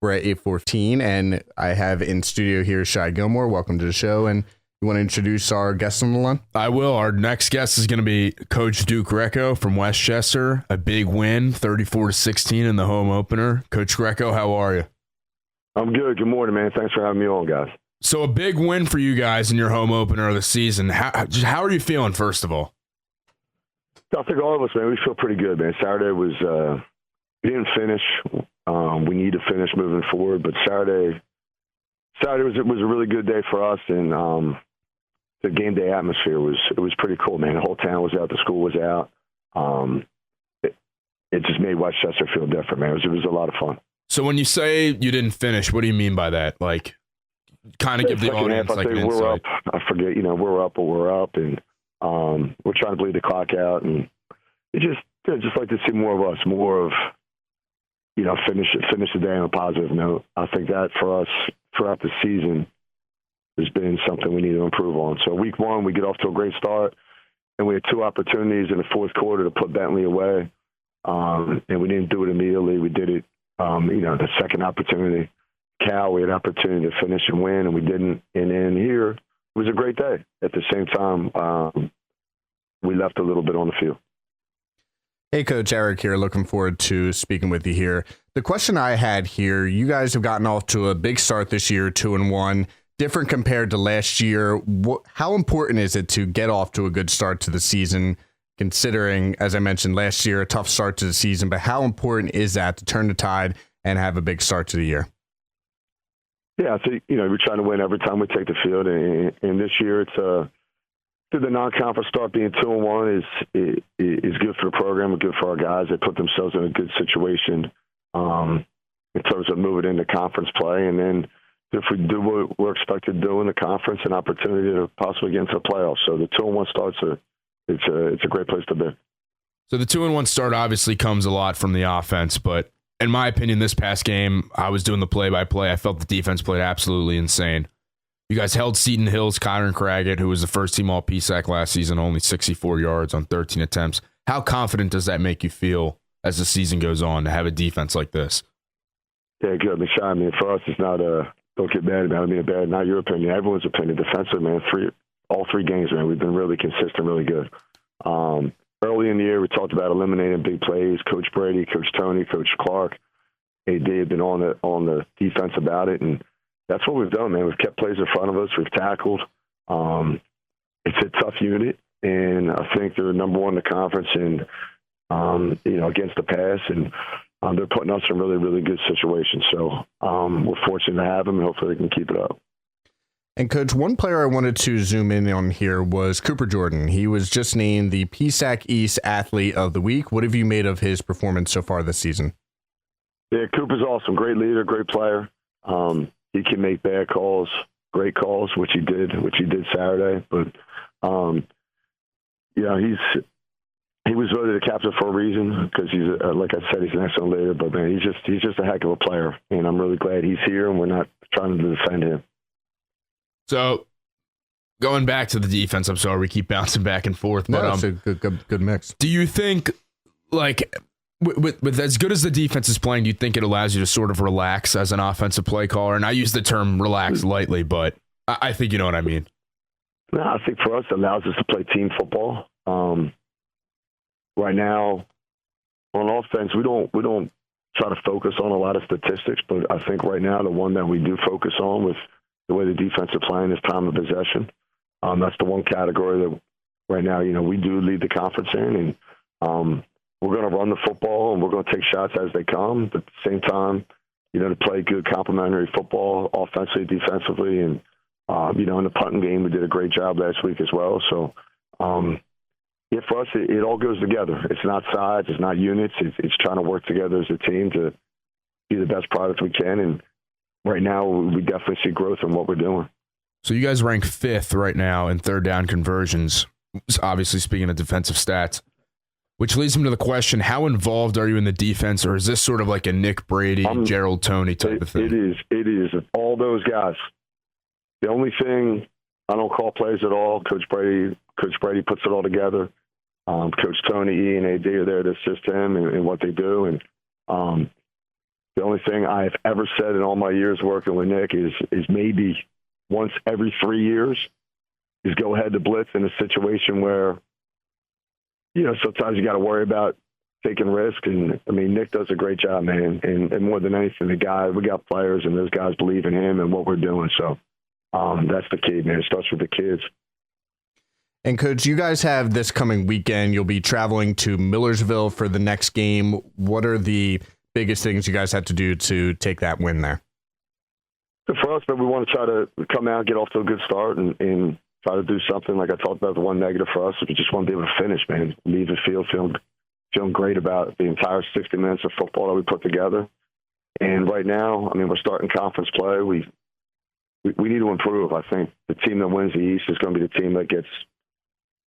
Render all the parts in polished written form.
We're at 8:14, and I have in studio here Shai Gilmore. Welcome to the show, and you want to introduce our guest on the line? I will. Our next guest is going to be Coach Duke Greco from Westchester. A big win, 34-16 in the home opener. Coach Greco, how are you? I'm good. Good morning, man. Thanks for having me on, guys. So a big win for you guys in your home opener of the season. How are you feeling, first of all? I think all of us, man, we feel pretty good, man. Saturday was we didn't finish. We need to finish moving forward, but Saturday was a really good day for us, and the game day atmosphere was pretty cool, man. The whole town was out, the school was out. It just made Westchester feel different, man. It was a lot of fun. So when you say you didn't finish, what do you mean by that? Like, kind of give the audience like an insight. We're up. I forget, we're up, but we're up, and we're trying to bleed the clock out, and it just like to see more of us, more of finish the day on a positive note. I think that for us throughout the season has been something we need to improve on. So week one, we get off to a great start, and we had two opportunities in the fourth quarter to put Bentley away, and we didn't do it immediately. We did it, the second opportunity. Cal, we had an opportunity to finish and win, and we didn't. And then here, it was a great day. At the same time, we left a little bit on the field. Hey, Coach Eric here. Looking forward to speaking with you here. The question I had here, you guys have gotten off to a big start this year, 2-1, different compared to last year. How important is it to get off to a good start to the season, considering, as I mentioned, last year, a tough start to the season, but how important is that to turn the tide and have a big start to the year? Yeah, I think, we're trying to win every time we take the field, and this year it's the non-conference start being 2-1 is good for the program and good for our guys. They put themselves in a good situation in terms of moving into conference play. And then if we do what we're expected to do in the conference, an opportunity to possibly get into the playoffs. So the 2-1 starts it's a great place to be. So the 2-1 start obviously comes a lot from the offense, but in my opinion, this past game, I was doing the play-by-play. I felt the defense played absolutely insane. You guys held Seton Hill's Kyron Craggett, who was the first team All-PSAC last season, only 64 yards on 13 attempts. How confident does that make you feel as the season goes on to have a defense like this? Yeah, good. I mean, for us, it's not don't get mad about it. Not your opinion. Everyone's opinion. Defensive, man. All three games, man. We've been really consistent, really good. Early in the year, we talked about eliminating big plays. Coach Brady, Coach Tony, Coach Clark, AD have been on the defense about it, and that's what we've done, man. We've kept plays in front of us. We've tackled. It's a tough unit, and I think they're number one in the conference and against the pass, and they're putting us in really, really good situations. So we're fortunate to have them, and hopefully they can keep it up. And, Coach, one player I wanted to zoom in on here was Cooper Jordan. He was just named the PSAC East Athlete of the Week. What have you made of his performance so far this season? Yeah, Cooper's awesome. Great leader, great player. He can make bad calls, great calls, which he did Saturday. But, he was voted a captain for a reason because he's, like I said, he's an excellent leader. But, man, he's just a heck of a player. And I'm really glad he's here, and we're not trying to defend him. So, going back to the defense, I'm sorry we keep bouncing back and forth. But it's a good mix. Do you think, like, with as good as the defense is playing, do you think it allows you to sort of relax as an offensive play caller? And I use the term relax lightly, but I think you know what I mean. No, I think for us, it allows us to play team football. Right now, on offense, we don't try to focus on a lot of statistics, but I think right now the one that we do focus on with the way the defense is playing is time of possession. That's the one category that right now, we do lead the conference in, and we're going to run the football and we're going to take shots as they come. But at the same time, to play good complementary football offensively, defensively. And, in the punting game, we did a great job last week as well. So, for us, it all goes together. It's not sides, it's not units. It's trying to work together as a team to be the best product we can. And right now, we definitely see growth in what we're doing. So you guys rank 5th right now in third down conversions, obviously speaking of defensive stats, which leads me to the question, how involved are you in the defense, or is this sort of like a Nick Brady, Gerald Toney type of thing? It is. All those guys. The only thing, I don't call plays at all. Coach Brady puts it all together. Coach Tony, E, and AD are there to assist him in what they do. And The only thing I've ever said in all my years working with Nick is maybe once every 3 years is go ahead to blitz in a situation where, sometimes you got to worry about taking risk. And I mean, Nick does a great job, man. And more than anything, we got players and those guys believe in him and what we're doing. So that's the key, man. It starts with the kids. And Coach, you guys have this coming weekend. You'll be traveling to Millersville for the next game. What are the biggest things you guys have to do to take that win there? For us, but we want to try to come out, get off to a good start, and try to do something like I talked about. The one negative for us, we just want to be able to finish, man. Leave the field feeling great about the entire 60 minutes of football that we put together. And right now, I mean, we're starting conference play. We need to improve. I think the team that wins the East is going to be the team that gets,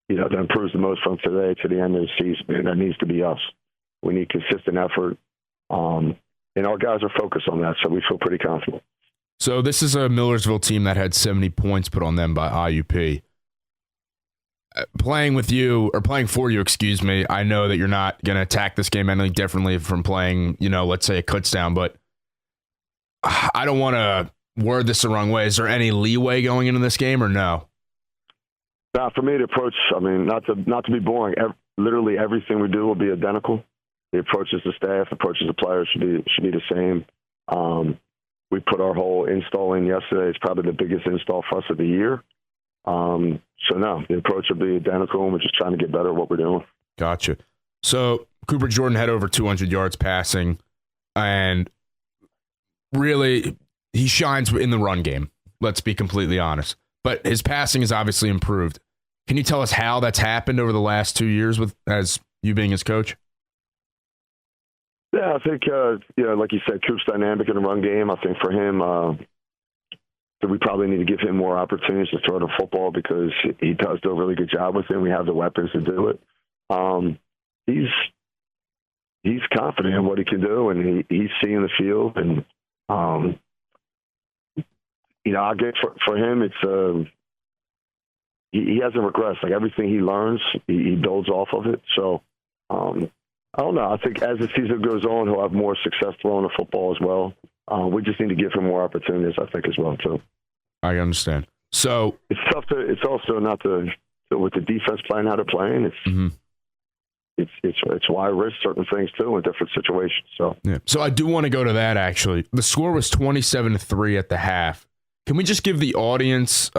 that improves the most from today to the end of the season. And that needs to be us. We need consistent effort. And our guys are focused on that, so we feel pretty confident. So this is a Millersville team that had 70 points put on them by IUP. Playing for you, excuse me, I know that you're not going to attack this game any differently from playing, let's say a Kutztown, but I don't want to word this the wrong way. Is there any leeway going into this game or no? Now, for me, the approach, I mean, not to be boring, literally everything we do will be identical. The approaches the staff, approaches the players should be the same. We put our whole install in yesterday. It's probably the biggest install for us of the year. So no, the approach will be identical, and we're just trying to get better at what we're doing. Gotcha. So Cooper Jordan had over 200 yards passing, and really he shines in the run game. Let's be completely honest. But his passing has obviously improved. Can you tell us how that's happened over the last 2 years as you being his coach? Yeah, I think, like you said, Coop's dynamic in the run game. I think for him, we probably need to give him more opportunities to throw the football because he does do a really good job with it. We have the weapons to do it. He's confident in what he can do, and he's seeing the field. And, I get for him, it's he hasn't regressed. Like everything he learns, he builds off of it. So, I don't know. I think as the season goes on, he'll have more success throwing the football as well. We just need to give him more opportunities, I think, as well, too. I understand. So it's tough to. It's also not to with the defense playing how they're playing. It's why I risk certain things too in different situations. So yeah. So I do want to go to that. Actually, the score was 27-3 at the half. Can we just give the audience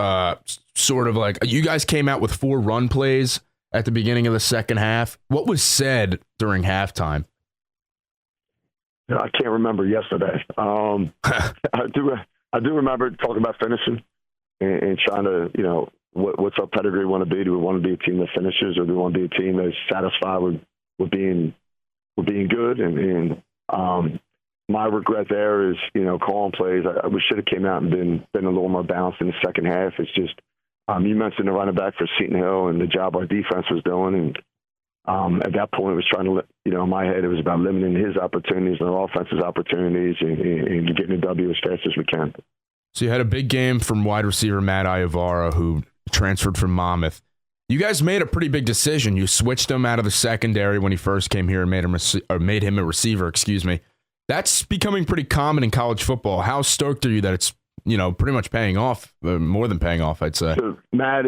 sort of like you guys came out with 4 run plays at the beginning of the second half? What was said during halftime? I can't remember yesterday. I do remember talking about finishing and trying to, what's our pedigree want to be? Do we want to be a team that finishes, or do we want to be a team that's satisfied with being good? And my regret there is, calling plays. We should have came out and been a little more balanced in the second half. It's just you mentioned the running back for Seton Hill and the job our defense was doing, and at that point, it was trying to, in my head, it was about limiting his opportunities and our offense's opportunities and getting a W as fast as we can. So you had a big game from wide receiver Matt Iovara, who transferred from Monmouth. You guys made a pretty big decision. You switched him out of the secondary when he first came here and made him a receiver. Excuse me. That's becoming pretty common in college football. How stoked are you that it's pretty much paying off, more than paying off, I'd say? So, Matt,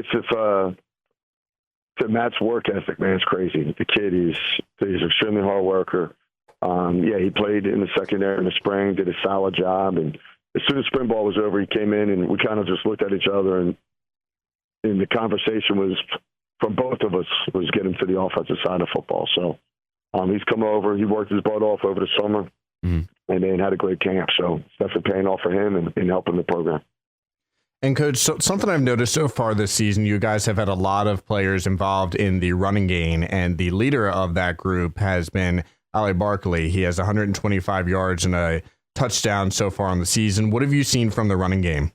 Matt's work ethic, man, it's crazy. The kid he's an extremely hard worker. He played in the secondary in the spring, did a solid job, and as soon as spring ball was over, he came in and we kind of just looked at each other, and the conversation was from both of us was get him to the offensive side of football. So he's come over, he worked his butt off over the summer, and then had a great camp. So it's definitely paying off for him and helping the program. And Coach, something I've noticed so far this season, you guys have had a lot of players involved in the running game, and the leader of that group has been Ali Barkley. He has 125 yards and a touchdown so far on the season. What have you seen from the running game?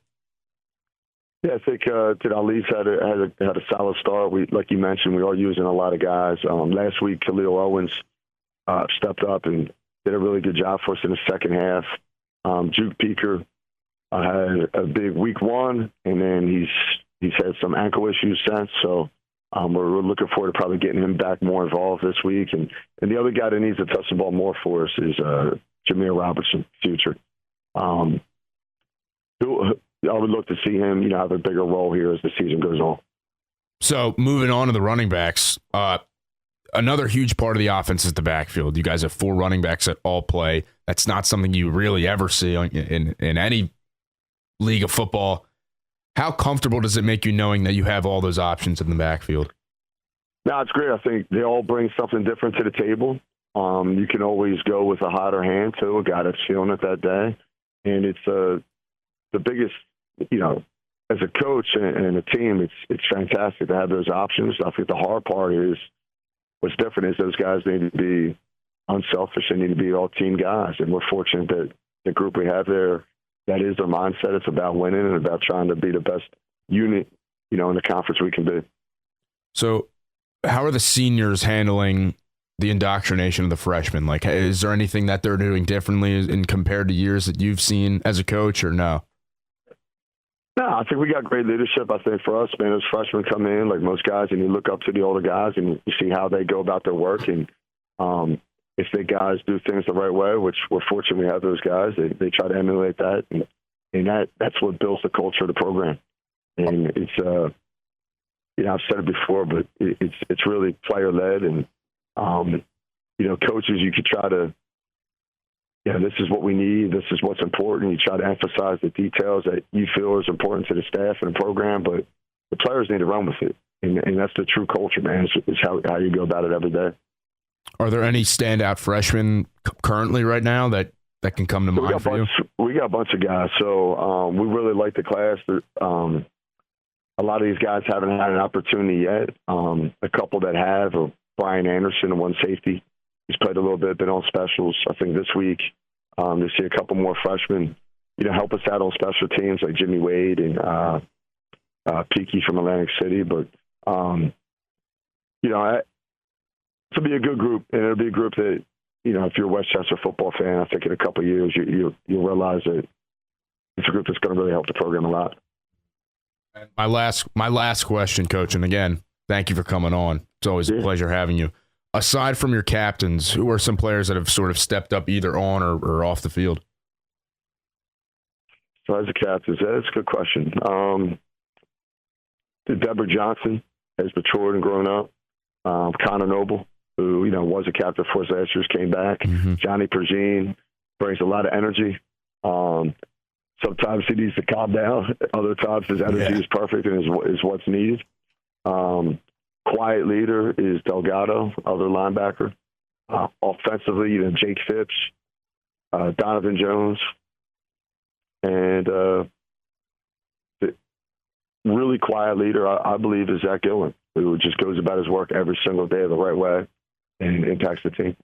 Yeah, I think Ali's had a solid start. Like you mentioned, we are using a lot of guys. Last week, Khalil Owens stepped up and did a really good job for us in the second half. Juke Peaker had a big week 1, and then he's had some ankle issues since. So we're looking forward to probably getting him back more involved this week. And the other guy that needs to touch the ball more for us is Jameer Robertson, future. I would look to see him, have a bigger role here as the season goes on. So moving on to the running backs, another huge part of the offense is the backfield. You guys have 4 running backs that all play. That's not something you really ever see in any league of football. How comfortable does it make you knowing that you have all those options in the backfield? No, it's great. I think they all bring something different to the table. You can always go with a hotter hand, too, a guy that's feeling it that day. And it's the biggest, as a coach and a team, it's fantastic to have those options. I think the hard part is what's different is those guys need to be unselfish. They need to be all team guys. And we're fortunate that the group we have there, that is their mindset. It's about winning and about trying to be the best unit, in the conference we can be. So how are the seniors handling the indoctrination of the freshmen? Like, is there anything that they're doing differently in compared to years that you've seen as a coach, or no? No, I think we got great leadership. I think for us, man, as freshmen come in, like most guys, and you look up to the older guys and you see how they go about their work. And if the guys do things the right way, which we're fortunate we have those guys, they try to emulate that. And that's what builds the culture of the program. And it's, I've said it before, but it's really player-led. And, coaches, you could try to, this is what we need. This is what's important. You try to emphasize the details that you feel is important to the staff and the program, but the players need to run with it. And that's the true culture, man. It's how you go about it every day. Are there any standout freshmen currently right now that can come to mind for you? We got a bunch of guys. So we really like the class. A lot of these guys haven't had an opportunity yet. A couple that have are Brian Anderson, the one safety. He's played a little bit, been on specials. I think this week you see a couple more freshmen, help us out on special teams like Jimmy Wade and Peaky from Atlantic City. But, it'll be a good group, and it'll be a group that, if you're a Westchester football fan, I think in a couple of years you'll realize that it's a group that's going to really help the program a lot. And my last question, Coach, and again, thank you for coming on. It's always a pleasure having you. Aside from your captains, who are some players that have sort of stepped up either on or off the field? So as a captain, that's a good question. Deborah Johnson has matured and grown up. Connor Noble, who, was a captain for us last year, came back. Mm-hmm. Johnny Pergine brings a lot of energy. Sometimes he needs to calm down. Other times his energy is perfect and is what's needed. Quiet leader is Delgado, other linebacker. Offensively, Jake Phipps, Donovan Jones, and the really quiet leader, I believe, is Zach Gillen, who just goes about his work every single day the right way and impacts the team.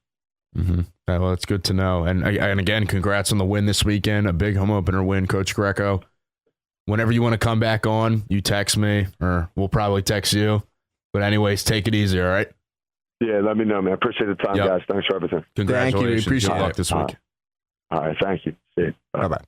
Mm-hmm. Well, that's good to know. And again, congrats on the win this weekend, a big home opener win, Coach Greco. Whenever you want to come back on, you text me, or we'll probably text you. But anyways, take it easy, all right? Yeah, let me know, man. Appreciate the time, guys. Thanks for everything. Congratulations. Thank you. We appreciate Good luck this week. All right, thank you. See you. Bye-bye.